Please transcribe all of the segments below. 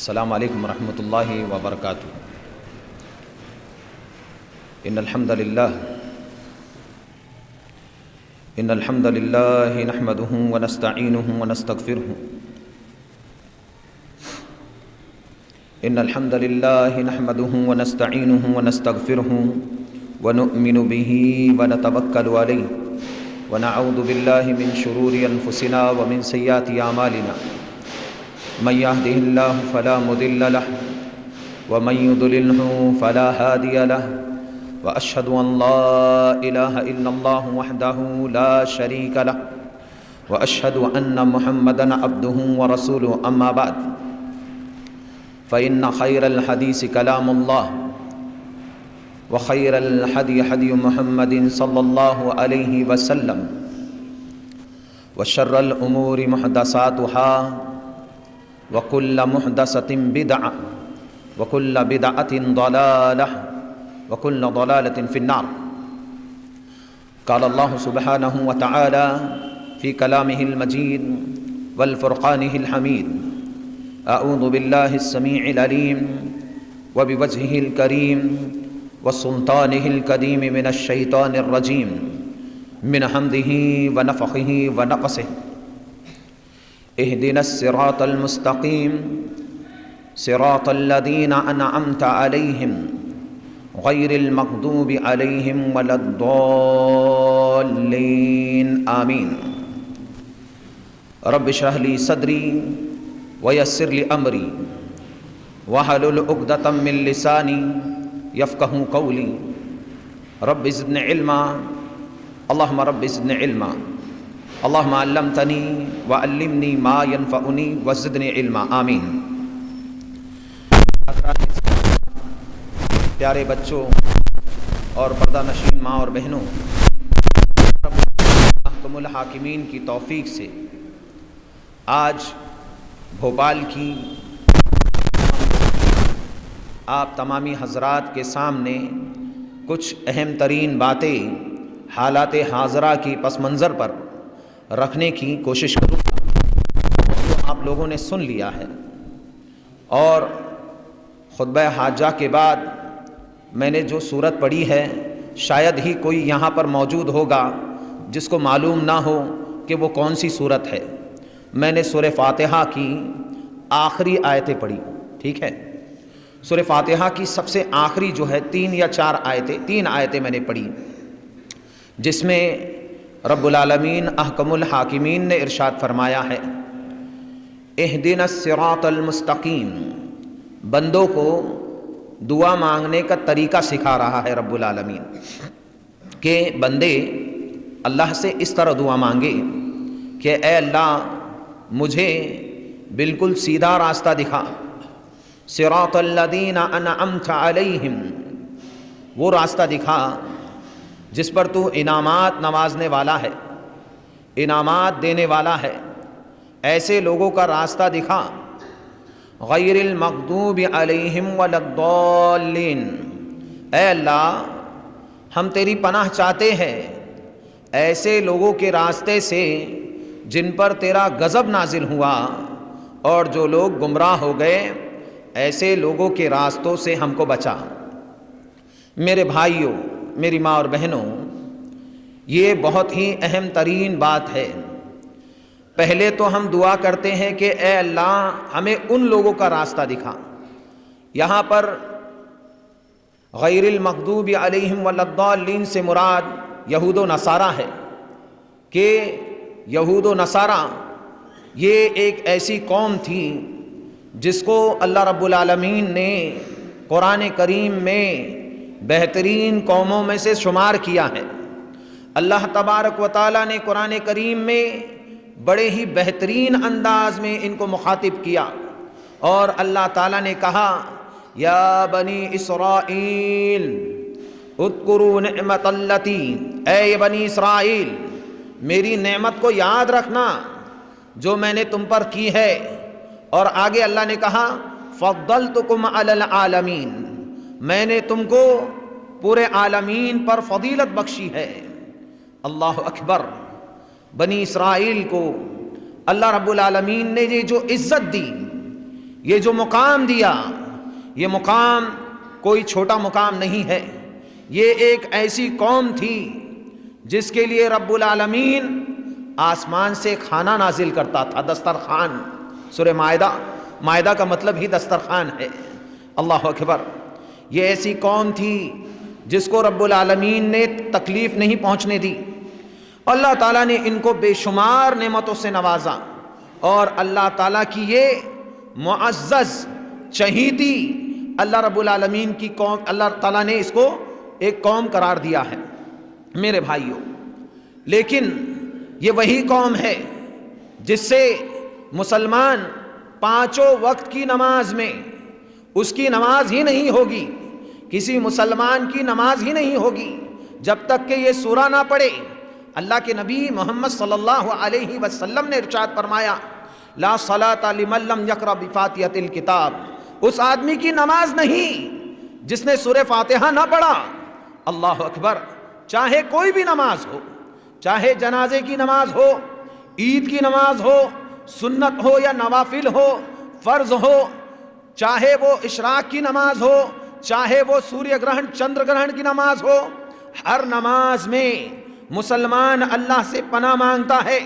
السلام علیکم ورحمۃ اللہ وبرکاتہ۔ ان الحمد للہ نحمده ونستعینه ونستغفره ان الحمد للہ نحمده ونستعینه ونستغفره ونؤمن به ونتوکل علیہ ونعوذ باللہ من شرور انفسنا ومن سیئات اعمالنا من يهده الله فلا مضل له ومن يضلله فلا هادي له وأشهد أن لا إله إلا الله وحده لا شريك له وأشهد أن محمدا عبده ورسوله أما بعد فإن خير الحديث كلام الله وخير الهدي هدي محمد صلى الله عليه وسلم وشر الأمور محدثاتها وكل محدثة بدعة وكل بدعة ضلالة وكل ضلالة في النار۔ قال الله سبحانه وتعالى في كلامه المجيد والفرقانه الحميد: أعوذ بالله السميع العليم وبوجهه الكريم وسلطانه القديم من الشيطان الرجيم من حمده ونفخه ونقصه۔ اهدنا الصراط المستقيم صراط الذين أنعمت عليهم غير المغضوب عليهم ولا الضالين آمين۔ رب اشرح لي صدري ويسر لي أمري واحلل عقدة من لساني يفقهوا قولي رب زدني علما اللهم رب زدني علما اللهم علمتنی وعلمنی ما ينفعنی وزدنی علما آمین۔ پیارے بچوں اور پردہ نشین ماں اور بہنوں، محکم الحاکمین کی توفیق سے آج بھوپال کی آپ تمامی حضرات کے سامنے کچھ اہم ترین باتیں حالات حاضرہ کی پس منظر پر رکھنے کی کوشش کروں گا جو آپ لوگوں نے سن لیا ہے، اور خطبہ حاجہ کے بعد میں نے جو سورت پڑھی ہے شاید ہی کوئی یہاں پر موجود ہوگا جس کو معلوم نہ ہو کہ وہ کون سی سورت ہے۔ میں نے سورہ فاتحہ کی آخری آیتیں پڑھی، ٹھیک ہے؟ سورہ فاتحہ کی سب سے آخری جو ہے 3 یا 4 آیتیں، 3 آیتیں میں نے پڑھی، جس میں رب العالمین احکم الحاکمین نے ارشاد فرمایا ہے: اہدنا الصراط المستقیم۔ بندوں کو دعا مانگنے کا طریقہ سکھا رہا ہے رب العالمین کہ بندے اللہ سے اس طرح دعا مانگے کہ اے اللہ مجھے بالکل سیدھا راستہ دکھا، صراط الذین انعمت علیہم، وہ راستہ دکھا جس پر تو انعامات نوازنے والا ہے، انعامات دینے والا ہے، ایسے لوگوں کا راستہ دکھا، غیر المغضوب علیہم ولا الضالین۔ اے اللہ ہم تیری پناہ چاہتے ہیں ایسے لوگوں کے راستے سے جن پر تیرا غضب نازل ہوا اور جو لوگ گمراہ ہو گئے، ایسے لوگوں کے راستوں سے ہم کو بچا۔ میرے بھائیوں، میری ماں اور بہنوں، یہ بہت ہی اہم ترین بات ہے۔ پہلے تو ہم دعا کرتے ہیں کہ اے اللہ ہمیں ان لوگوں کا راستہ دکھا۔ یہاں پر غیر المغضوب علیہم ولا الضالین سے مراد یہود و نصارہ ہے کہ یہود و نصارہ یہ ایک ایسی قوم تھی جس کو اللہ رب العالمین نے قرآن کریم میں بہترین قوموں میں سے شمار کیا ہے۔ اللہ تبارک و تعالیٰ نے قرآن کریم میں بڑے ہی بہترین انداز میں ان کو مخاطب کیا، اور اللہ تعالیٰ نے کہا: یا بنی اسرائیل اذکروا نعمت التی، اے بنی اسرائیل میری نعمت کو یاد رکھنا جو میں نے تم پر کی ہے۔ اور آگے اللہ نے کہا: فضلتکم علی العالمین، میں نے تم کو پورے عالمین پر فضیلت بخشی ہے۔ اللہ اکبر۔ بنی اسرائیل کو اللہ رب العالمین نے یہ جو عزت دی، یہ جو مقام دیا، یہ مقام کوئی چھوٹا مقام نہیں ہے، یہ ایک ایسی قوم تھی جس کے لیے رب العالمین آسمان سے کھانا نازل کرتا تھا، دسترخوان۔ سورہ مائدہ کا مطلب ہی دسترخوان ہے۔ اللہ اکبر۔ یہ ایسی قوم تھی جس کو رب العالمین نے تکلیف نہیں پہنچنے دی، اللہ تعالیٰ نے ان کو بے شمار نعمتوں سے نوازا، اور اللہ تعالیٰ کی یہ معزز چہیتی اللہ رب العالمین کی قوم، اللہ تعالیٰ نے اس کو ایک قوم قرار دیا ہے میرے بھائیوں۔ لیکن یہ وہی قوم ہے جس سے مسلمان پانچوں وقت کی نماز میں اس کی نماز ہی نہیں ہوگی، کسی مسلمان کی نماز ہی نہیں ہوگی جب تک کہ یہ سورہ نہ پڑھے۔ اللہ کے نبی محمد صلی اللہ علیہ وسلم نے ارشاد فرمایا، لا صلاۃ لمن لم یقرأ بفاتحۃ الکتاب، اس آدمی کی نماز نہیں جس نے سورہ فاتحہ نہ پڑھا۔ اللہ اکبر۔ چاہے کوئی بھی نماز ہو، چاہے جنازے کی نماز ہو، عید کی نماز ہو، سنت ہو یا نوافل ہو، فرض ہو، چاہے وہ اشراق کی نماز ہو، چاہے وہ سوریہ گرہن چندر گرہن کی نماز ہو، ہر نماز میں مسلمان اللہ سے پناہ مانگتا ہے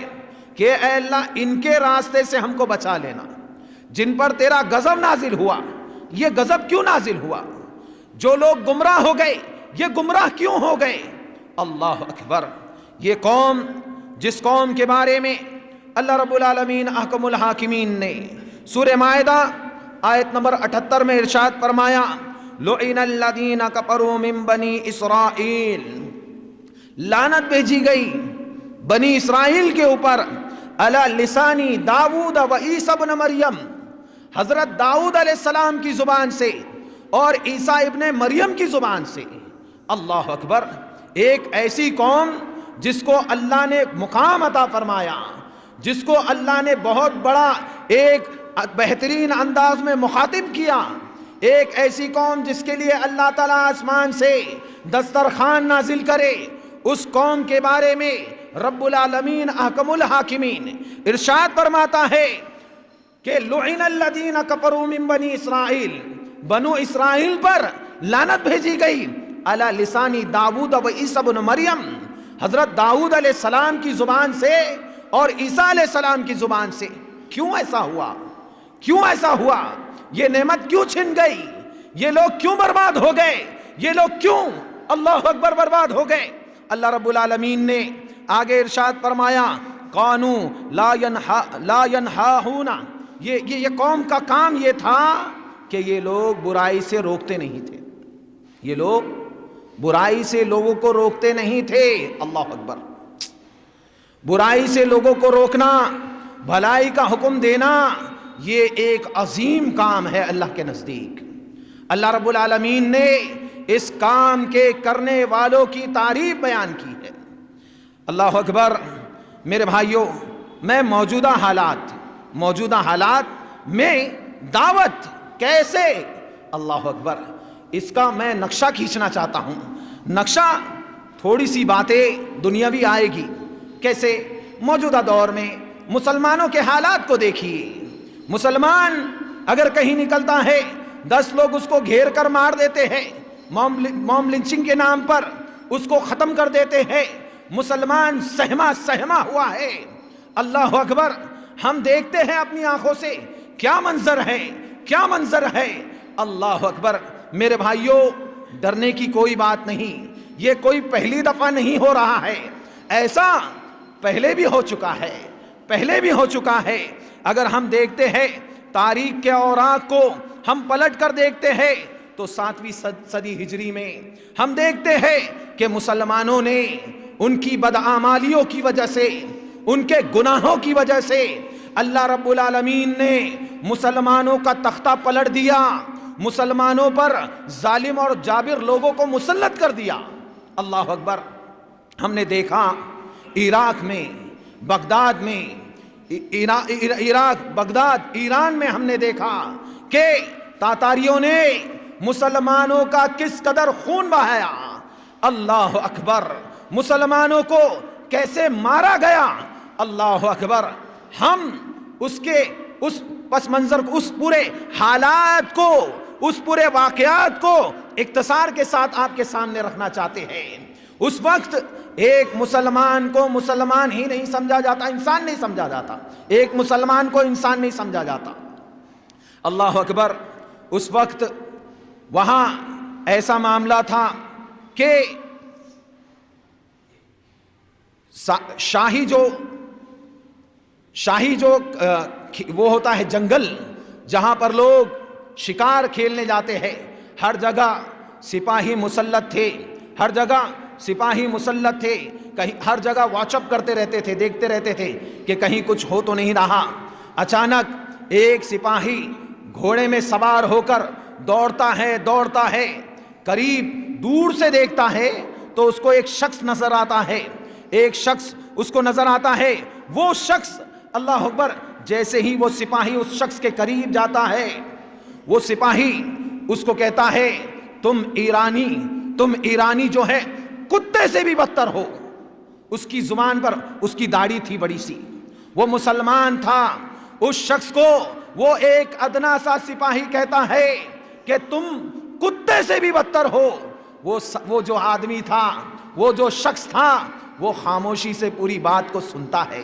کہ اے اللہ ان کے راستے سے ہم کو بچا لینا، جن پر تیرا غضب نازل ہوا۔ یہ غضب کیوں نازل ہوا؟ جو لوگ گمراہ ہو گئے، یہ گمراہ کیوں ہو گئے؟ اللہ اکبر۔ یہ قوم، جس قوم کے بارے میں اللہ رب العالمین احکم الحاکمین نے سورہ مائدہ آیت نمبر 78 میں ارشاد فرمایا، لعن الذین کفروا من بنی اسرائیل، لعنت بھیجی گئی بنی اسرائیل کے اوپر، علی لسانی داؤد و عیسی ابن مریم، حضرت داؤد علیہ السلام کی زبان سے اور عیسیٰ ابن مریم کی زبان سے۔ اللہ اکبر۔ ایک ایسی قوم جس کو اللہ نے مقام عطا فرمایا، جس کو اللہ نے بہت بڑا ایک بہترین انداز میں مخاطب کیا، ایک ایسی قوم جس کے لیے اللہ تعالیٰ آسمان سے دسترخوان نازل کرے، اس قوم کے بارے میں رب العالمین احکم الحاکمین ارشاد فرماتا ہے کہ لعن الذین کفروا من بنی اسرائیل، بنو اسرائیل پر لعنت بھیجی گئی، علی لسانی داؤد و عیسی ابن مریم، حضرت داؤد علیہ السلام کی زبان سے اور عیسیٰ علیہ السلام کی زبان سے۔ کیوں ایسا ہوا؟ کیوں ایسا ہوا؟ یہ نعمت کیوں چھن گئی؟ یہ لوگ کیوں برباد ہو گئے؟ یہ لوگ کیوں اللہ اکبر برباد ہو گئے؟ اللہ رب العالمین نے آگے ارشاد فرمایا، قانو لا ینہاہون، یہ قوم کا کام یہ تھا کہ یہ لوگ برائی سے روکتے نہیں تھے، یہ لوگ برائی سے لوگوں کو روکتے نہیں تھے۔ اللہ اکبر۔ برائی سے لوگوں کو روکنا، بھلائی کا حکم دینا، یہ ایک عظیم کام ہے اللہ کے نزدیک۔ اللہ رب العالمین نے اس کام کے کرنے والوں کی تعریف بیان کی ہے۔ اللہ اکبر۔ میرے بھائیوں، میں موجودہ حالات میں دعوت کیسے، اللہ اکبر، اس کا میں نقشہ کھینچنا چاہتا ہوں۔ نقشہ تھوڑی سی باتیں دنیاوی آئے گی، کیسے؟ موجودہ دور میں مسلمانوں کے حالات کو دیکھیے۔ مسلمان اگر کہیں نکلتا ہے 10 لوگ اس کو گھیر کر مار دیتے ہیں، موم لنچنگ کے نام پر اس کو ختم کر دیتے ہیں۔ مسلمان سہما ہوا ہے۔ اللہ اکبر۔ ہم دیکھتے ہیں اپنی آنکھوں سے کیا منظر ہے، کیا منظر ہے۔ اللہ اکبر۔ میرے بھائیوں، ڈرنے کی کوئی بات نہیں، یہ کوئی پہلی دفعہ نہیں ہو رہا ہے، ایسا پہلے بھی ہو چکا ہے۔ اگر ہم دیکھتے ہیں تاریخ کے اوراق کو ہم پلٹ کر دیکھتے ہیں تو 7ویں صدی ہجری میں ہم دیکھتے ہیں کہ مسلمانوں نے ان کی بدعمالیوں کی وجہ سے، ان کے گناہوں کی وجہ سے اللہ رب العالمین نے مسلمانوں کا تختہ پلٹ دیا، مسلمانوں پر ظالم اور جابر لوگوں کو مسلط کر دیا۔ اللہ اکبر۔ ہم نے دیکھا عراق میں، بغداد میں، بغداد ایران میں ہم نے دیکھا کہ تاتاریوں نے مسلمانوں کا کس قدر خون بہایا۔ اللہ اکبر۔ مسلمانوں کو کیسے مارا گیا۔ اللہ اکبر۔ ہم پس منظر کو، اس پورے حالات کو، اس پورے واقعات کو اختصار کے ساتھ آپ کے سامنے رکھنا چاہتے ہیں۔ اس وقت ایک مسلمان کو مسلمان ہی نہیں سمجھا جاتا، انسان نہیں سمجھا جاتا، ایک مسلمان کو انسان نہیں سمجھا جاتا۔ اللہ اکبر۔ اس وقت وہاں ایسا معاملہ تھا کہ شاہی جو وہ ہوتا ہے جنگل جہاں پر لوگ شکار کھیلنے جاتے ہیں، ہر جگہ سپاہی مسلط تھے، ہر جگہ سپاہی مسلط تھے، ہر جگہ واچ اپ کرتے رہتے تھے، دیکھتے رہتے تھے کہ کہیں کچھ ہو تو نہیں رہا۔ اچانک ایک سپاہی گھوڑے میں سوار ہو کر دوڑتا ہے، قریب دور سے دیکھتا ہے تو اس کو ایک شخص نظر آتا ہے، ایک شخص اس کو نظر آتا ہے۔ وہ شخص، اللہ اکبر، جیسے ہی وہ سپاہی اس شخص کے قریب جاتا ہے، وہ سپاہی اس کو کہتا ہے تم ایرانی جو ہے کتے سے بھی بدتر ہو۔ اس کی زبان پر اس کی داڑھی تھی بڑی سی، وہ مسلمان تھا۔ اس شخص کو وہ ایک ادنا سا سپاہی کہتا ہے کہ تم کتے سے بھی بدتر ہو۔ وہ جو آدمی تھا، وہ جو شخص تھا، وہ خاموشی سے پوری بات کو سنتا ہے،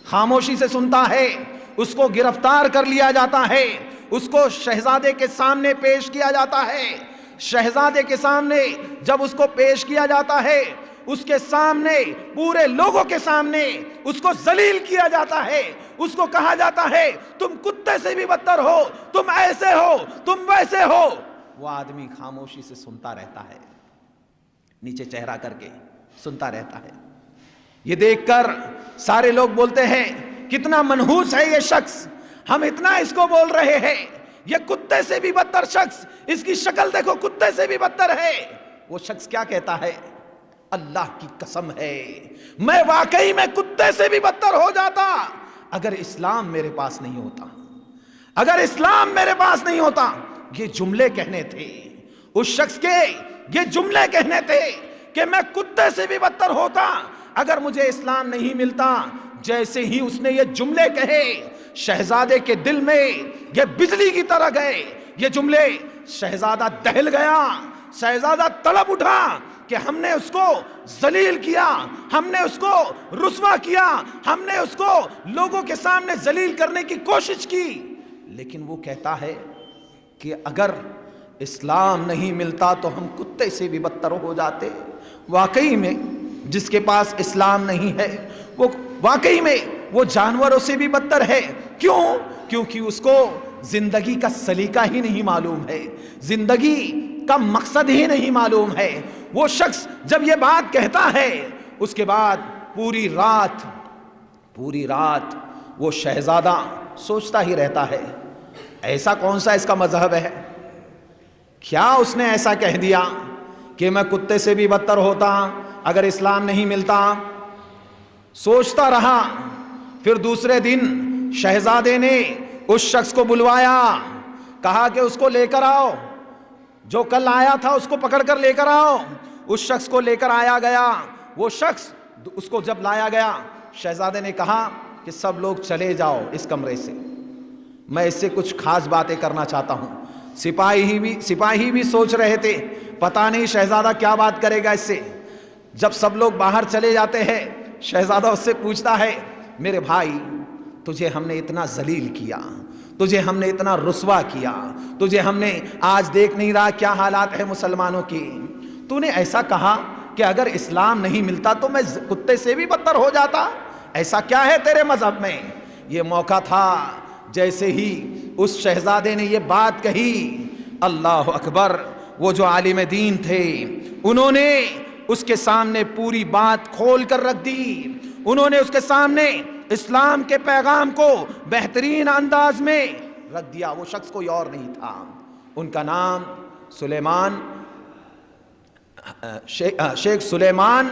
خاموشی سے سنتا ہے۔ اس کو گرفتار کر لیا جاتا ہے، اس کو شہزادے کے سامنے پیش کیا جاتا ہے۔ شہزادے کے سامنے جب اس کو پیش کیا جاتا ہے، اس کے سامنے، پورے لوگوں کے سامنے اس کو ذلیل کیا جاتا ہے، اس کو کہا جاتا ہے تم کتے سے بھی بدتر ہو، تم ایسے ہو، تم ویسے ہو۔ وہ آدمی خاموشی سے سنتا رہتا ہے، نیچے چہرہ کر کے سنتا رہتا ہے۔ یہ دیکھ کر سارے لوگ بولتے ہیں کتنا منحوس ہے یہ شخص، ہم اتنا اس کو بول رہے ہیں، یہ کتے سے بھی بدتر شخص، اس کی شکل دیکھو کتے سے بھی بدتر ہے۔ وہ شخص کیا کہتا ہے؟ اللہ کی قسم ہے میں واقعی میں کتے سے بھی بدتر ہو جاتا اگر اسلام میرے پاس نہیں ہوتا، اگر اسلام میرے پاس نہیں ہوتا۔ یہ جملے کہنے تھے اس شخص کے، یہ جملے کہنے تھے کہ میں کتے سے بھی بدتر ہوتا اگر مجھے اسلام نہیں ملتا۔ جیسے ہی اس نے یہ جملے کہے، شہزادے کے دل میں یہ بجلی کی طرح گئے یہ جملے۔ شہزادہ دہل گیا، شہزادہ تڑپ اٹھا کہ ہم نے اس کو ذلیل کیا، ہم نے اس کو رسوا کیا، ہم نے اس کو لوگوں کے سامنے ذلیل کرنے کی کوشش کی۔ لیکن وہ کہتا ہے کہ اگر اسلام نہیں ملتا تو ہم کتے سے بھی بدتر ہو جاتے۔ واقعی میں جس کے پاس اسلام نہیں ہے وہ واقعی میں وہ جانوروں سے بھی بدتر ہے۔ کیوں؟ کیونکہ اس کو زندگی کا سلیقہ ہی نہیں معلوم ہے، زندگی کا مقصد ہی نہیں معلوم ہے۔ وہ شخص جب یہ بات کہتا ہے، اس کے بعد پوری رات وہ شہزادہ سوچتا ہی رہتا ہے ایسا کون سا اس کا مذہب ہے، کیا اس نے ایسا کہہ دیا کہ میں کتے سے بھی بدتر ہوتا اگر اسلام نہیں ملتا۔ سوچتا رہا۔ پھر دوسرے دن شہزادے نے اس شخص کو بلوایا، کہا کہ اس کو لے کر آؤ، جو کل آیا تھا اس کو پکڑ کر لے کر آؤ۔ اس شخص کو لے کر آیا گیا۔ وہ شخص اس کو جب لایا گیا، شہزادے نے کہا کہ سب لوگ چلے جاؤ اس کمرے سے، میں اس سے کچھ خاص باتیں کرنا چاہتا ہوں۔ سپاہی بھی سوچ رہے تھے پتہ نہیں شہزادہ کیا بات کرے گا اس سے۔ جب سب لوگ باہر چلے جاتے ہیں، شہزادہ اس سے پوچھتا ہے میرے بھائی تجھے ہم نے اتنا ذلیل کیا، تجھے ہم نے اتنا رسوا کیا، تجھے ہم نے آج دیکھ نہیں رہا کیا حالات ہیں مسلمانوں کی، تو نے ایسا کہا کہ اگر اسلام نہیں ملتا تو میں کتے سے بھی بدتر ہو جاتا، ایسا کیا ہے تیرے مذہب میں؟ یہ موقع تھا جیسے ہی اس شہزادے نے یہ بات کہی، اللہ اکبر، وہ جو عالم دین تھے انہوں نے اس کے سامنے پوری بات کھول کر رکھ دی۔ انہوں نے اس کے سامنے اسلام کے پیغام کو بہترین انداز میں رکھ دیا۔ وہ شخص کوئی اور نہیں تھا، ان کا نام شیخ سلیمان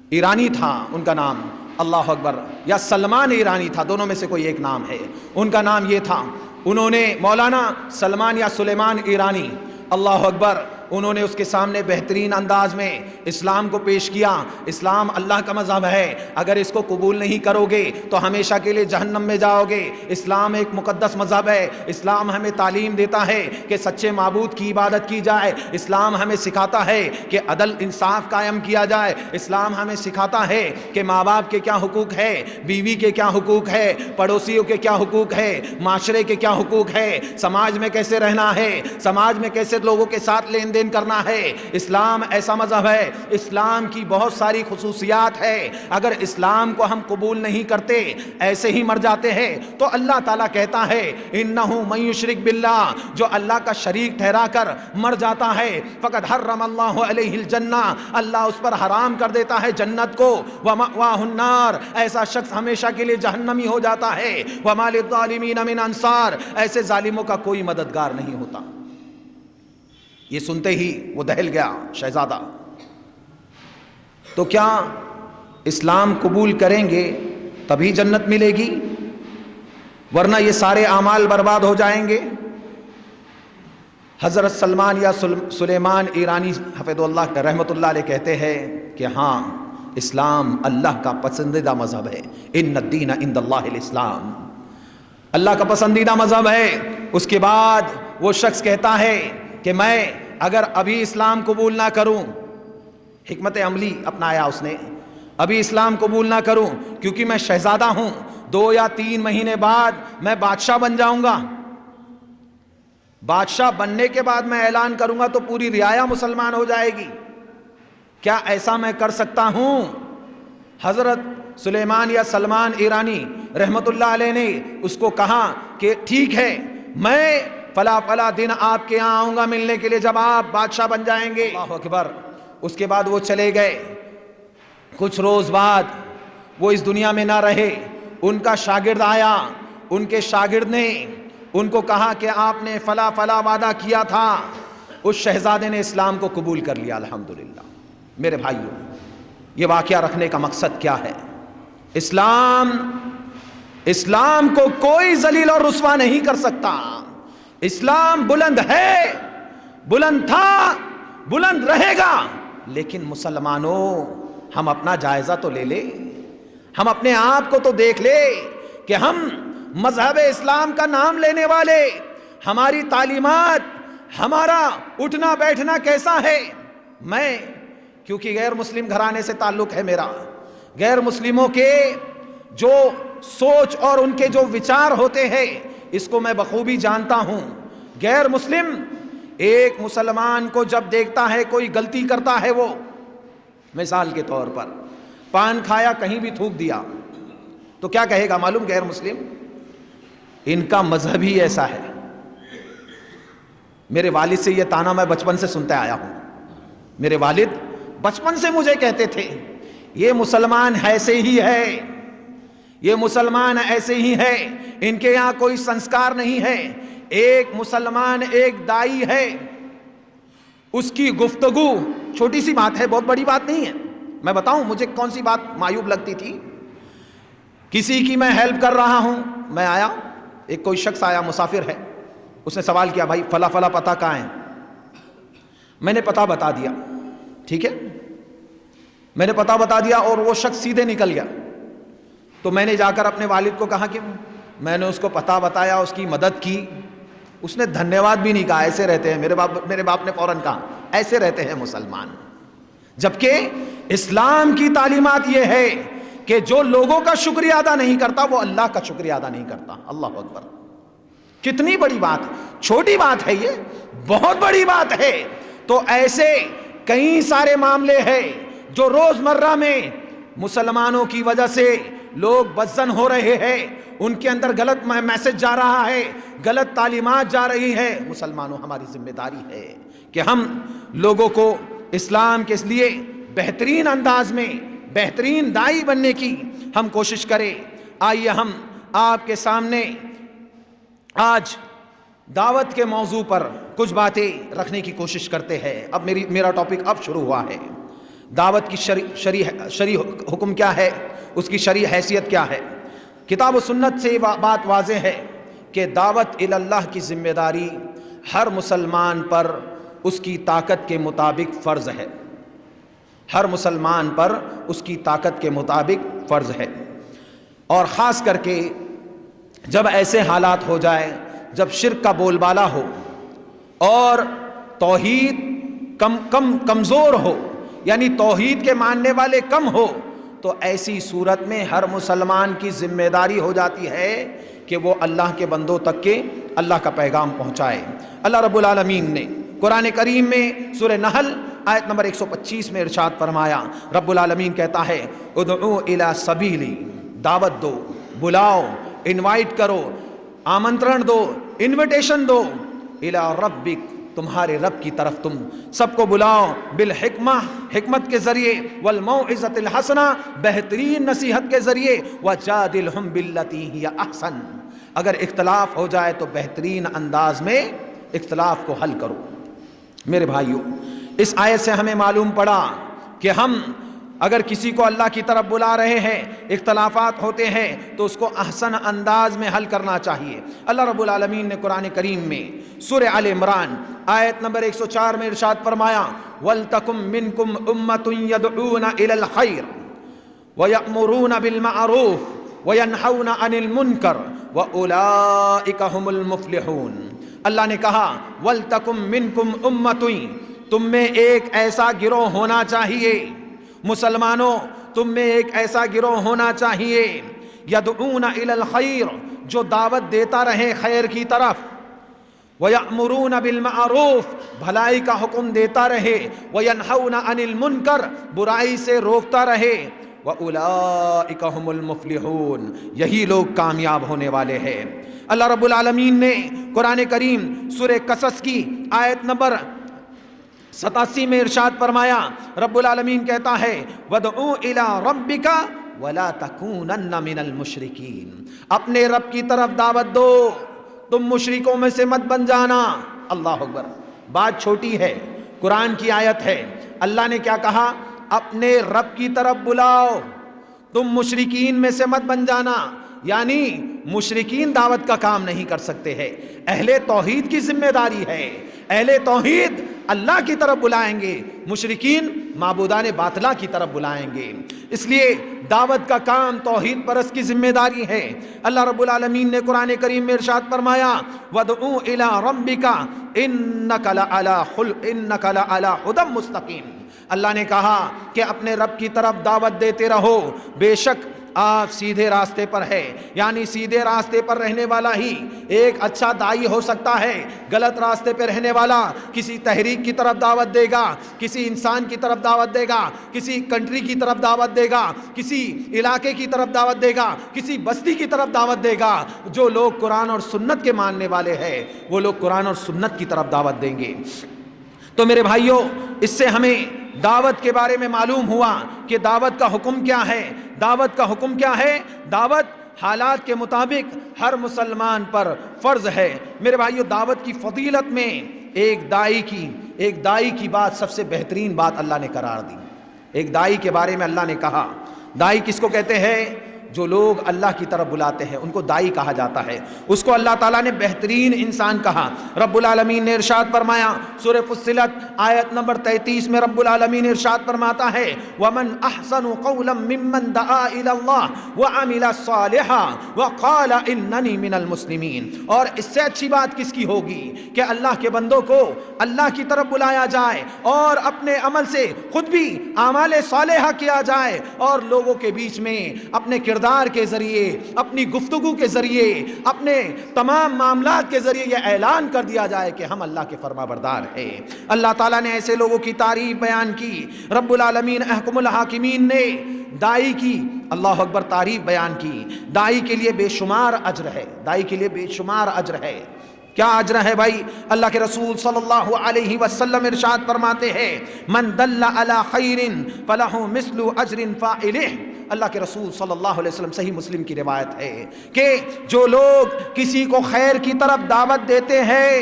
ایرانی تھا ان کا نام، اللہ اکبر، یا سلمان ایرانی تھا، دونوں میں سے کوئی ایک نام ہے۔ ان کا نام یہ تھا، انہوں نے مولانا سلمان یا سلیمان ایرانی، اللہ اکبر، انہوں نے اس کے سامنے بہترین انداز میں اسلام کو پیش کیا. اسلام اللہ کا مذہب ہے, اگر اس کو قبول نہیں کرو گے تو ہمیشہ کے لیے جہنم میں جاؤ گے. اسلام ایک مقدس مذہب ہے. اسلام ہمیں تعلیم دیتا ہے کہ سچے معبود کی عبادت کی جائے. اسلام ہمیں سکھاتا ہے کہ عدل انصاف قائم کیا جائے. اسلام ہمیں سکھاتا ہے کہ ماں باپ کے کیا حقوق ہے, بیوی کے کیا حقوق ہے, پڑوسیوں کے کیا حقوق ہے, معاشرے کے کیا حقوق ہے, سماج میں کیسے رہنا ہے, سماج میں کیسے لوگوں کے ساتھ لین دین کرنا ہے. اسلام ایسا مذہب ہے, اسلام کی بہت ساری خصوصیات ہے. اگر اسلام کو ہم قبول نہیں کرتے, ایسے ہی مر جاتے ہیں, تو اللہ تعالیٰ کہتا ہے انہ من یشرک باللہ, جو اللہ کا شریک ٹھہرا کر مر جاتا ہے, فقد حرم اللہ علیہ الجنہ, اللہ اس پر حرام کر دیتا ہے جنت کو. ومأواہ النار, ایسا شخص ہمیشہ کے لیے جہنمی ہو جاتا ہے. وما للظالمین من انصار, ایسے ظالموں کا کوئی مددگار نہیں ہوتا. یہ سنتے ہی وہ دہل گیا شہزادہ. تو کیا اسلام قبول کریں گے تبھی جنت ملے گی, ورنہ یہ سارے اعمال برباد ہو جائیں گے؟ حضرت سلمان یا سلیمان ایرانی حفظ اللہ رحمۃ اللہ علیہ کہتے ہیں کہ ہاں, اسلام اللہ کا پسندیدہ مذہب ہے. ان الدین عند اللہ الاسلام, اللہ کا پسندیدہ مذہب ہے. اس کے بعد وہ شخص کہتا ہے کہ میں اگر ابھی اسلام قبول نہ کروں, حکمت عملی اپنایا اس نے, ابھی اسلام قبول نہ کروں کیونکہ میں شہزادہ ہوں, 2 یا 3 مہینے بعد میں بادشاہ بن جاؤں گا. بادشاہ بننے کے بعد میں اعلان کروں گا تو پوری رعایا مسلمان ہو جائے گی. کیا ایسا میں کر سکتا ہوں؟ حضرت سلیمان یا سلمان ایرانی رحمت اللہ علیہ نے اس کو کہا کہ ٹھیک ہے, میں فلا دن آپ کے یہاں آؤں گا ملنے کے لیے جب آپ بادشاہ بن جائیں گے. اللہ اکبر. اس کے بعد وہ چلے گئے. کچھ روز بعد وہ اس دنیا میں نہ رہے. ان کا شاگرد آیا, ان کے شاگرد نے ان کو کہا کہ آپ نے فلا وعدہ کیا تھا. اس شہزادے نے اسلام کو قبول کر لیا الحمدللہ. میرے بھائیوں, یہ واقعہ رکھنے کا مقصد کیا ہے؟ اسلام کو کوئی ذلیل اور رسوا نہیں کر سکتا. اسلام بلند ہے, بلند تھا, بلند رہے گا. لیکن مسلمانوں, ہم اپنا جائزہ تو لے لیں, ہم اپنے آپ کو تو دیکھ لے کہ ہم مذہب اسلام کا نام لینے والے, ہماری تعلیمات, ہمارا اٹھنا بیٹھنا کیسا ہے. میں کیونکہ غیر مسلم گھرانے سے تعلق ہے میرا, غیر مسلموں کے جو سوچ اور ان کے جو وچار ہوتے ہیں اس کو میں بخوبی جانتا ہوں. غیر مسلم ایک مسلمان کو جب دیکھتا ہے کوئی غلطی کرتا ہے, وہ مثال کے طور پر پان کھایا, کہیں بھی تھوک دیا, تو کیا کہے گا معلوم؟ غیر مسلم, ان کا مذہب ہی ایسا ہے. میرے والد سے یہ تانا میں بچپن سے سنتے آیا ہوں. میرے والد بچپن سے مجھے کہتے تھے یہ مسلمان ایسے ہی ہے, یہ مسلمان ایسے ہی ہے, ان کے یہاں کوئی سنسکار نہیں ہے. ایک مسلمان ایک دائی ہے, اس کی گفتگو چھوٹی سی بات ہے, بہت بڑی بات نہیں ہے. میں بتاؤں مجھے کون سی بات معیوب لگتی تھی؟ کسی کی میں ہیلپ کر رہا ہوں, میں آیا, ایک کوئی شخص آیا مسافر ہے, اس نے سوال کیا بھائی فلا پتہ کہاں ہے؟ میں نے پتہ بتا دیا. ٹھیک ہے, میں نے پتہ بتا دیا اور وہ شخص سیدھے نکل گیا. تو میں نے جا کر اپنے والد کو کہا کہ میں نے اس کو پتہ بتایا, اس کی مدد کی. اس نے دھنیہ واد بھی نہیں کہا. ایسے رہتے ہیں میرے باپ نے فوراً کہا ایسے رہتے ہیں مسلمان. جبکہ اسلام کی تعلیمات یہ ہے کہ جو لوگوں کا شکریہ ادا نہیں کرتا وہ اللہ کا شکریہ ادا نہیں کرتا. اللہ اکبر. کتنی بڑی بات, چھوٹی بات ہے یہ, بہت بڑی بات ہے. تو ایسے کئی سارے معاملے ہیں جو روز مرہ میں مسلمانوں کی وجہ سے لوگ بدزن ہو رہے ہیں, ان کے اندر غلط میسج جا رہا ہے, غلط تعلیمات جا رہی ہے. مسلمانوں, ہماری ذمہ داری ہے کہ ہم لوگوں کو اسلام کے لیے بہترین انداز میں بہترین دائی بننے کی ہم کوشش کریں. آئیے ہم آپ کے سامنے آج دعوت کے موضوع پر کچھ باتیں رکھنے کی کوشش کرتے ہیں. اب میرا ٹاپک اب شروع ہوا ہے. دعوت کی شرعی حکم کیا ہے, اس کی شرعی حیثیت کیا ہے. کتاب و سنت سے بات واضح ہے کہ دعوت اللہ کی ذمہ داری ہر مسلمان پر اس کی طاقت کے مطابق فرض ہے، ہر مسلمان پر اس کی طاقت کے مطابق فرض ہے۔ اور خاص کر کے جب ایسے حالات ہو جائے، جب شرک کا بول بالا ہو اور توحید کمزور ہو، یعنی توحید کے ماننے والے کم ہو، تو ایسی صورت میں ہر مسلمان کی ذمہ داری ہو جاتی ہے کہ وہ اللہ کے بندوں تک کے اللہ کا پیغام پہنچائے۔ اللہ رب العالمین نے قرآن کریم میں سورہ نحل آیت نمبر 125 میں ارشاد فرمایا، رب العالمین کہتا ہے ادعو الی سبیلی، دعوت دو، بلاؤ، انوائٹ کرو، آمنترن دو، انویٹیشن دو، الی ربک، تمہارے رب کی طرف تم سب کو بلاؤ، بالحکمہ، حکمت کے ذریعے، والموعظۃ الحسنہ، بہترین نصیحت کے ذریعے، وجادلہم باللتی ہی احسن، اگر اختلاف ہو جائے تو بہترین انداز میں اختلاف کو حل کرو۔ میرے بھائیوں، اس آیت سے ہمیں معلوم پڑا کہ ہم اگر کسی کو اللہ کی طرف بلا رہے ہیں، اختلافات ہوتے ہیں تو اس کو احسن انداز میں حل کرنا چاہیے۔ اللہ رب العالمین نے قرآن کریم میں سورہ آل عمران آیت نمبر 104 میں ارشاد فرمایا، وَلْتَكُمْ مِنْكُمْ أُمَّةٌ يَدْعُونَ إِلَى الْخَيْرِ وَيَأْمُرُونَ بِالْمَعْرُوفِ وَيَنْهَوْنَ عَنِ الْمُنْكَرِ وَأُولَئِكَ هُمُ الْمُفْلِحُونَ۔ اللہ نے کہا وَلْتَكُمْ مِنْكُمْ أُمَّةٌ، تم میں ایک ایسا گروہ ہونا چاہیے، مسلمانوں تم میں ایک ایسا گروہ ہونا چاہیے، یدعون الی الخیر، جو دعوت دیتا رہے خیر کی طرف، ویأمرون بالمعروف، بھلائی کا حکم دیتا رہے، وینہون عن المنکر، برائی سے روکتا رہے، وَأُولَئِكَ هُمُ الْمُفْلِحُونَ، یہی لوگ کامیاب ہونے والے ہیں۔ اللہ رب العالمین نے قرآن کریم سورہ قصص کی آیت نمبر 87 میں ارشاد فرمایا، رب العالمین کہتا ہے وَادْعُوا إِلَىٰ رَبِّكَ وَلَا تَكُونَنَّ مِنَ الْمُشْرِكِينَ، اپنے رب کی طرف دعوت دو، تم مشرکوں میں سے مت بن جانا۔ اللہ اکبر، بات چھوٹی ہے، قرآن کی آیت ہے، اللہ نے کیا کہا؟ اپنے رب کی طرف بلاؤ، تم مشرکین میں سے مت بن جانا، یعنی مشرکین دعوت کا کام نہیں کر سکتے ہیں، اہل توحید کی ذمہ داری ہے، اہل توحید اللہ کی طرف بلائیں گے، مشرکین معبودان باطلا کی طرف بلائیں گے۔ اس لیے دعوت کا کام توحید پرست کی ذمہ داری ہے۔ اللہ رب العالمین نے قرآن کریم میں ارشاد فرمایا وَادْعُوا إِلَىٰ رَبِّكَ إِنَّكَ لَعَلَىٰ هُدًى مُسْتَقِيمٍ، اللہ نے کہا کہ اپنے رب کی طرف دعوت دیتے رہو، بے شک آپ سیدھے راستے پر ہے، یعنی سیدھے راستے پر رہنے والا ہی ایک اچھا دائی ہو سکتا ہے، غلط راستے پہ رہنے والا کسی تحریک کی طرف دعوت دے گا، کسی انسان کی طرف دعوت دے گا، کسی کنٹری کی طرف دعوت دے گا، کسی علاقے کی طرف دعوت دے گا، کسی بستی کی طرف دعوت دے گا۔ جو لوگ قرآن اور سنت کے ماننے والے ہیں وہ لوگ قرآن اور سنت کی طرف دعوت دیں گے۔ تو میرے بھائیوں، اس سے ہمیں دعوت کے بارے میں معلوم ہوا کہ دعوت کا حکم کیا ہے۔ دعوت کا حکم کیا ہے؟ دعوت حالات کے مطابق ہر مسلمان پر فرض ہے۔ میرے بھائیوں، دعوت کی فضیلت میں ایک دائی کی بات سب سے بہترین بات اللہ نے قرار دی۔ ایک دائی کے بارے میں اللہ نے کہا، دائی کس کو کہتے ہیں؟ جو لوگ اللہ کی طرف بلاتے ہیں ان کو دائی کہا جاتا ہے۔ اس کو اللہ تعالیٰ نے بہترین انسان کہا۔ رب العالمین نے ارشاد فرمایا سورہ فصلت آیت نمبر 33 میں رب العالمین ارشاد فرماتا ہے وَمَنْ أَحْسَنُ قَوْلًا مِّمَّنْ دَعَا إِلَى اللَّهِ وَعَمِلَ صَالِحًا وَقَالَ إِنَّنِي مِنَ الْمُسْلِمِينَ، اور اس سے اچھی بات کس کی ہوگی کہ اللہ کے بندوں کو اللہ کی طرف بلایا جائے اور اپنے عمل سے خود بھی اعمال صالحہ کیا جائے، اور لوگوں کے بیچ میں اپنے کردار کے ذریعے، اپنی گفتگو کے ذریعے، اپنے تمام معاملات کے ذریعے یہ اعلان کر دیا جائے کہ ہم اللہ کے فرما بردار ہیں۔ اللہ تعالیٰ نے ایسے لوگوں کی تعریف بیان کی۔ رب العالمین احکم الحاکمین نے دائی کی اللہ اکبر تعریف بیان کی۔ دائی کے لیے بے شمار اجر ہے، دائی کے لیے بے شمار اجر ہے۔ کیا اجر ہے بھائی؟ اللہ کے رسول صلی اللہ علیہ وسلم ارشاد فرماتے ہیں من دل علی خیر فلہ مثل اجر فاعلہ۔ اللہ کے رسول صلی اللہ علیہ وسلم، صحیح مسلم کی روایت ہے کہ جو لوگ کسی کو خیر کی طرف دعوت دیتے ہیں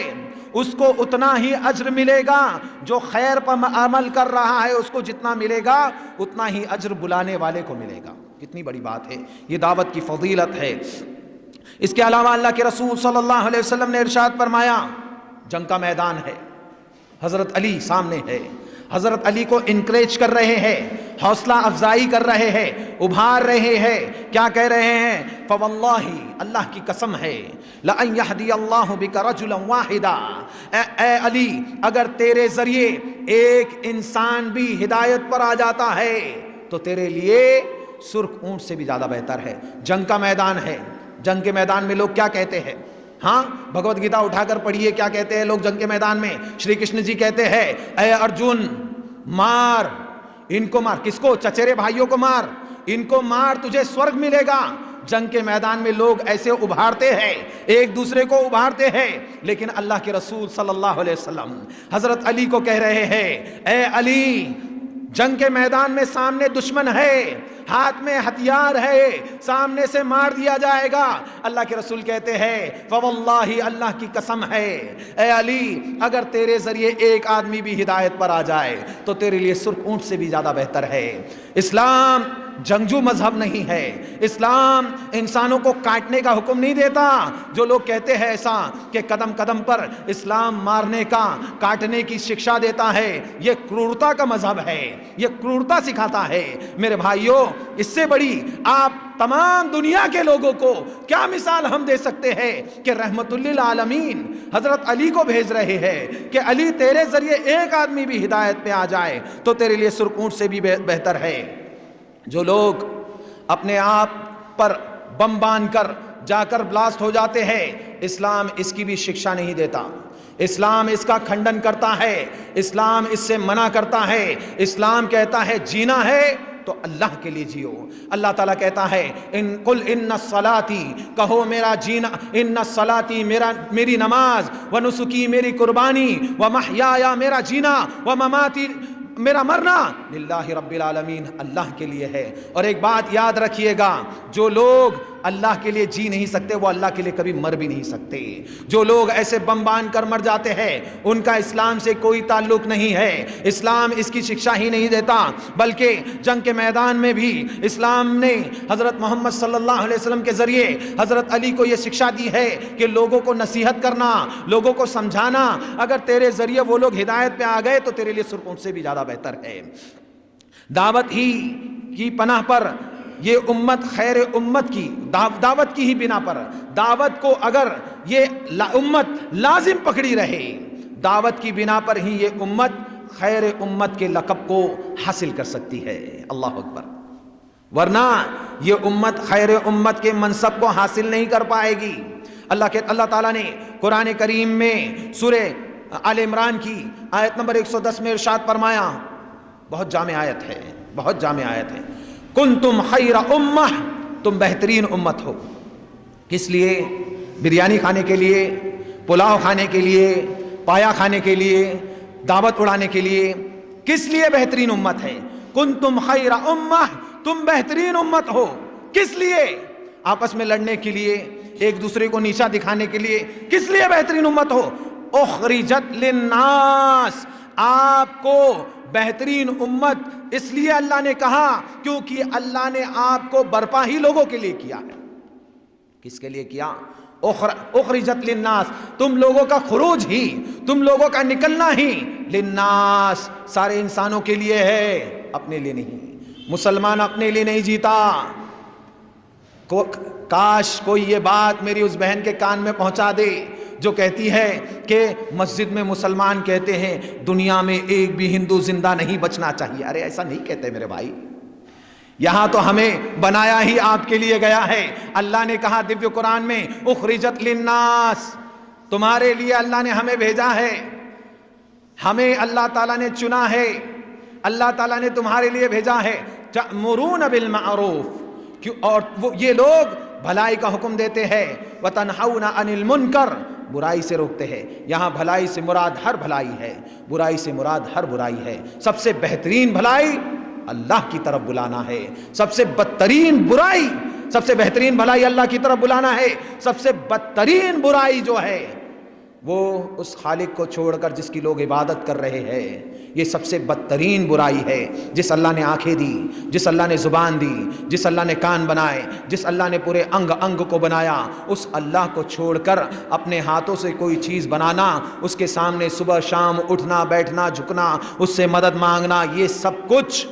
اس کو اتنا ہی اجر ملے گا، جو خیر پر عمل کر رہا ہے اس کو جتنا ملے گا اتنا ہی اجر بلانے والے کو ملے گا۔ کتنی بڑی بات ہے، یہ دعوت کی فضیلت ہے۔ اس کے علاوہ اللہ کے رسول صلی اللہ علیہ وسلم نے ارشاد فرمایا، جنگ کا میدان ہے، حضرت علی سامنے ہے، حضرت علی کو انکریج کر رہے ہیں، حوصلہ افزائی کر رہے ہیں، ابھار رہے ہیں. کیا کہہ رہے ہیں؟ فواللہ، اللہ کی قسم ہے، لَأَن يَهْدِيَ اللَّهُ بِكَ رَجُلًا وَاحِدًا، اے علی اگر تیرے ذریعے ایک انسان بھی ہدایت پر آ جاتا ہے تو تیرے لیے سرخ اونٹ سے بھی زیادہ بہتر ہے. جنگ کا میدان ہے، جنگ کے میدان میں لوگ کیا کہتے ہیں؟ ہاں، بھگوت گیتا اٹھا کر پڑھیے، کیا کہتے ہیں لوگ جنگ کے میدان میں؟ شری کرشن جی کہتے ہیں اے ارجن مار ان کو، مار کس کو؟ چچیرے بھائیوں کو مار، ان کو مار تجھے سورگ ملے گا. جنگ کے میدان میں لوگ ایسے ابھارتے ہیں، ایک دوسرے کو ابھارتے ہیں، لیکن اللہ کے رسول صلی اللہ علیہ وسلم حضرت علی کو کہہ رہے ہیں اے علی، جنگ کے میدان میں سامنے دشمن ہے، ہاتھ میں ہتھیار ہے، سامنے سے مار دیا جائے گا. اللہ کے رسول کہتے ہیں فواللہ، اللہ کی قسم ہے اے علی اگر تیرے ذریعے ایک آدمی بھی ہدایت پر آ جائے تو تیرے لیے سرخ اونٹ سے بھی زیادہ بہتر ہے. اسلام جنگجو مذہب نہیں ہے، اسلام انسانوں کو کاٹنے کا حکم نہیں دیتا. جو لوگ کہتے ہیں ایسا کہ قدم قدم پر اسلام مارنے کا، کاٹنے کی شکشا دیتا ہے، یہ کرورتا کا مذہب ہے، یہ کرورتا سکھاتا ہے. میرے بھائیوں، اس سے بڑی آپ تمام دنیا کے لوگوں کو کیا مثال ہم دے سکتے ہیں کہ رحمت للعالمین حضرت علی کو بھیج رہے ہیں کہ علی تیرے ذریعے ایک آدمی بھی ہدایت پہ آ جائے تو تیرے لیے سرخ اونٹ سے بھی بہتر ہے. جو لوگ اپنے آپ پر بم باندھ کر جا کر بلاسٹ ہو جاتے ہیں، اسلام اس کی بھی شکشا نہیں دیتا، اسلام اس کا کھنڈن کرتا ہے، اسلام اس سے منع کرتا ہے. اسلام کہتا ہے جینا ہے تو اللہ کے لیے جیو. اللہ تعالیٰ کہتا ہے قل ان الصلاتی، کہو میرا جینا، ان الصلاتی میری نماز، ونسکی میری قربانی، ومحیایا میرا جینا، ومماتی میرا مرنا، للہ رب العالمین، اللہ کے لیے ہے. اور ایک بات یاد رکھیے گا، جو لوگ اللہ کے لیے جی نہیں سکتے وہ اللہ کے لیے کبھی مر بھی نہیں سکتے. جو لوگ ایسے بم باندھ کر مر جاتے ہیں ان کا اسلام سے کوئی تعلق نہیں ہے، اسلام اس کی شکشا ہی نہیں دیتا. بلکہ جنگ کے میدان میں بھی اسلام نے حضرت محمد صلی اللہ علیہ وسلم کے ذریعے حضرت علی کو یہ شکشا دی ہے کہ لوگوں کو نصیحت کرنا، لوگوں کو سمجھانا. اگر تیرے ذریعے وہ لوگ ہدایت پہ آ گئے تو تیرے لیے سرخ اونٹ سے بھی زیادہ بہتر ہے. دعوت ہی کی پناہ پر یہ امت خیر امت کی دعوت کی ہی بنا پر، دعوت کو اگر یہ امت لازم پکڑی رہے، دعوت کی بنا پر ہی یہ امت خیر امت کے لقب کو حاصل کر سکتی ہے. اللہ اکبر. ورنہ یہ امت خیر امت کے منصب کو حاصل نہیں کر پائے گی. اللہ تعالیٰ نے قرآن کریم میں سورہ آل عمران کی آیت نمبر 110 میں ارشاد فرمایا، بہت جامع آیت ہے، بہت جامع آیت ہے، کنتم خیر امہ، تم بہترین امت ہو. کس لیے؟ بریانی کھانے کے لیے، پلاؤ کھانے کے لیے، پایا کھانے کے لیے، دعوت اڑانے کے لیے. کس لیے بہترین امت ہے؟ کنتم خیر امہ، تم بہترین امت ہو. کس لیے؟ آپس میں لڑنے کے لیے، ایک دوسرے کو نیچا دکھانے کے لیے. کس لیے بہترین امت ہو؟ اخرجت للناس، آپ کو بہترین امت اس لیے اللہ نے کہا کیونکہ اللہ نے آپ کو برپا ہی لوگوں کے لیے کیا ہے. کس کے لیے کیا؟ اخرجت للناس، تم لوگوں کا خروج ہی، تم لوگوں کا نکلنا ہی للناس، سارے انسانوں کے لیے ہے، اپنے لیے نہیں. مسلمان اپنے لیے نہیں جیتا. کاش کوئی یہ بات میری اس بہن کے کان میں پہنچا دے جو کہتی ہے کہ مسجد میں مسلمان کہتے ہیں دنیا میں ایک بھی ہندو زندہ نہیں بچنا چاہیے. ارے ایسا نہیں کہتے میرے بھائی، یہاں تو ہمیں بنایا ہی آپ کے لیے گیا ہے. اللہ نے کہا دیویہ قرآن میں اخرجت للناس، تمہارے لیے اللہ نے ہمیں بھیجا ہے، ہمیں اللہ تعالیٰ نے چنا ہے، اللہ تعالیٰ نے تمہارے لیے بھیجا ہے. تأمرون بالمعروف، اور یہ لوگ بھلائی کا حکم دیتے ہیں، وتنہون عن المنکر، برائی سے روکتے ہیں. یہاں بھلائی سے مراد ہر بھلائی ہے، برائی سے مراد ہر برائی ہے. سب سے بہترین بھلائی اللہ کی طرف بلانا ہے، سب سے بدترین برائی، سب سے بہترین بھلائی اللہ کی طرف بلانا ہے، سب سے بدترین برائی جو ہے وہ اس خالق کو چھوڑ کر جس کی لوگ عبادت کر رہے ہیں، یہ سب سے بدترین برائی ہے۔ جس اللہ نے آنکھیں دی، جس اللہ نے زبان دی، جس اللہ نے کان بنائے، جس اللہ نے پورے انگ انگ کو بنایا، اس اللہ کو چھوڑ کر اپنے ہاتھوں سے کوئی چیز بنانا، اس کے سامنے صبح شام اٹھنا بیٹھنا جھکنا، اس سے مدد مانگنا، یہ سب کچھ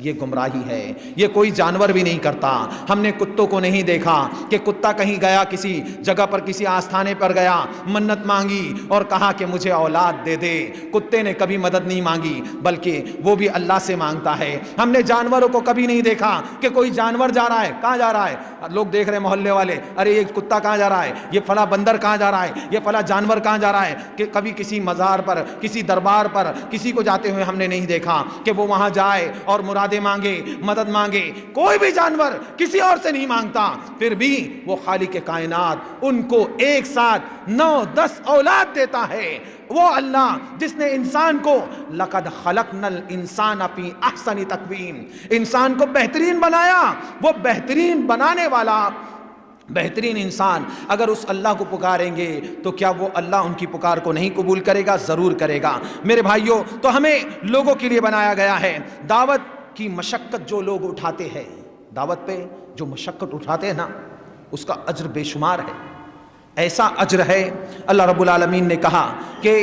یہ گمراہی ہے۔ یہ کوئی جانور بھی نہیں کرتا۔ ہم نے کتوں کو نہیں دیکھا کہ کتا کہیں گیا، کسی جگہ پر کسی آستانے پر گیا، منت مانگی اور کہا کہ مجھے اولاد دے دے۔ کتے نے کبھی مدد نہیں مانگی، بلکہ وہ بھی اللہ سے مانگتا ہے۔ ہم نے جانوروں کو کبھی نہیں دیکھا کہ کوئی جانور جا رہا ہے، کہاں جا رہا ہے، لوگ دیکھ رہے ہیں محلے والے، ارے یہ کتا کہاں جا رہا ہے، یہ فلاں بندر کہاں جا رہا ہے، یہ فلاں جانور کہاں جا رہا ہے، کہ کبھی کسی مزار پر، کسی دربار پر کسی کو جاتے ہوئے ہم نے نہیں دیکھا کہ وہ وہاں جائے اور مرادیں مانگے، مدد مانگے۔ کوئی بھی جانور کسی اور سے نہیں مانگتا، پھر بھی وہ خالق کائنات ان کو ایک ساتھ 9-10 اولاد دیتا ہے۔ وہ اللہ جس نے انسان کو لقد خلقنا الانسان فی احسن تقویم، انسان کو بہترین بنایا، وہ بہترین بنانے والا بہترین انسان اگر اس اللہ کو پکاریں گے تو کیا وہ اللہ ان کی پکار کو نہیں قبول کرے گا؟ ضرور کرے گا۔ میرے بھائیوں، تو ہمیں لوگوں کے لیے بنایا گیا ہے۔ دعوت کی مشقت جو لوگ اٹھاتے ہیں، دعوت پہ جو مشقت اٹھاتے ہیں نا، اس کا اجر بے شمار ہے۔ ایسا اجر ہے، اللہ رب العالمین نے کہا کہ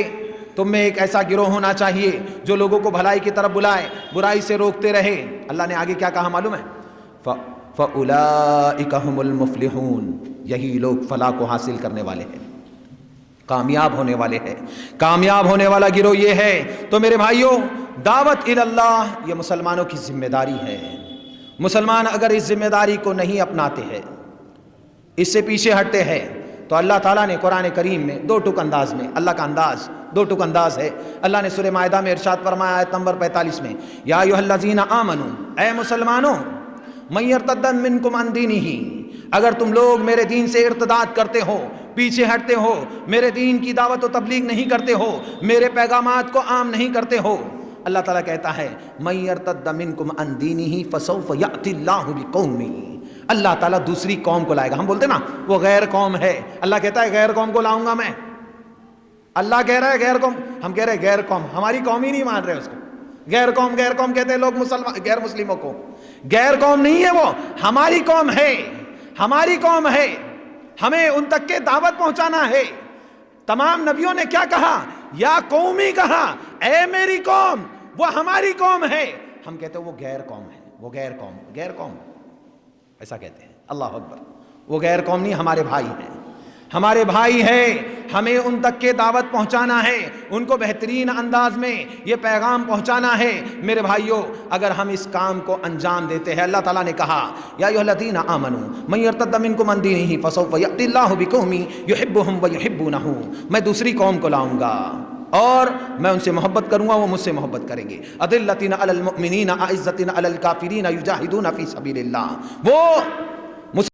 تم میں ایک ایسا گروہ ہونا چاہیے جو لوگوں کو بھلائی کی طرف بلائے، برائی سے روکتے رہے۔ اللہ نے آگے کیا کہا معلوم ہے؟ فَأُولَئِكَ هُمُ الْمُفْلِحُونَ، یہی لوگ فلاح کو حاصل کرنے والے ہیں، کامیاب ہونے والے ہیں۔ کامیاب ہونے والا گروہ یہ ہے۔ تو میرے بھائیوں، دعوت اللہ یہ مسلمانوں کی ذمہ داری ہے۔ مسلمان اگر اس ذمہ داری کو نہیں اپناتے ہیں، اس سے پیچھے ہٹتے ہیں، تو اللہ تعالیٰ نے قرآن کریم میں دو ٹک انداز میں، اللہ کا انداز دو ٹک انداز ہے۔ اللہ نے سورہ مائدہ میں ارشاد فرمایا آیت نمبر 45 میں، یا ایھا الذین آمنوا، اے مسلمانوں، من یرتد منکم عن دینہ، اگر تم لوگ میرے دین سے ارتداد کرتے ہو، پیچھے ہٹتے ہو، میرے دین کی دعوت و تبلیغ نہیں کرتے ہو، میرے پیغامات کو عام نہیں کرتے ہو، اللہ تعالیٰ کہتا ہے من یرتد منکم عن دینہ فسوف یأتی اللہ بقوم، اللہ تعالیٰ دوسری قوم کو لائے گا۔ ہم بولتے نا وہ غیر قوم ہے، اللہ کہتا ہے غیر قوم کو لاؤں گا میں۔ اللہ کہہ رہا ہے غیر قوم، ہم کہہ رہے ہیں غیر قوم، ہماری قوم ہی نہیں مان رہے اس کو۔ غیر قوم کہتے ہیں لوگ مسلمان غیر مسلموں کو، غیر قوم نہیں ہے، وہ ہماری قوم ہے، ہماری قوم ہے، ہمیں ان تک کے دعوت پہنچانا ہے۔ تمام نبیوں نے کیا کہا؟ یا قومی کہا، اے میری قوم، وہ ہماری قوم ہے۔ ہم کہتے ہیں وہ غیر قوم ہے، وہ غیر قوم ایسا کہتے ہیں۔ اللہ اکبر، وہ غیر قوم نہیں، ہمارے بھائی ہیں، ہمارے بھائی ہیں، ہمیں ان تک کے دعوت پہنچانا ہے، ان کو بہترین انداز میں یہ پیغام پہنچانا ہے۔ میرے بھائیوں، اگر ہم اس کام کو انجام دیتے ہیں، اللہ تعالیٰ نے کہا یا ایھا الذین آمنوا من یرتد منکم عن دینہ فسوف یأتی اللہ بقوم یحبہم ویحبونہ، میں دوسری قوم کو لاؤں گا اور میں ان سے محبت کروں گا، وہ مجھ سے محبت کریں گے۔ اذلۃ علی المؤمنین اعزۃ علی الکافرین یجاہدون فی سبیل اللہ، وہ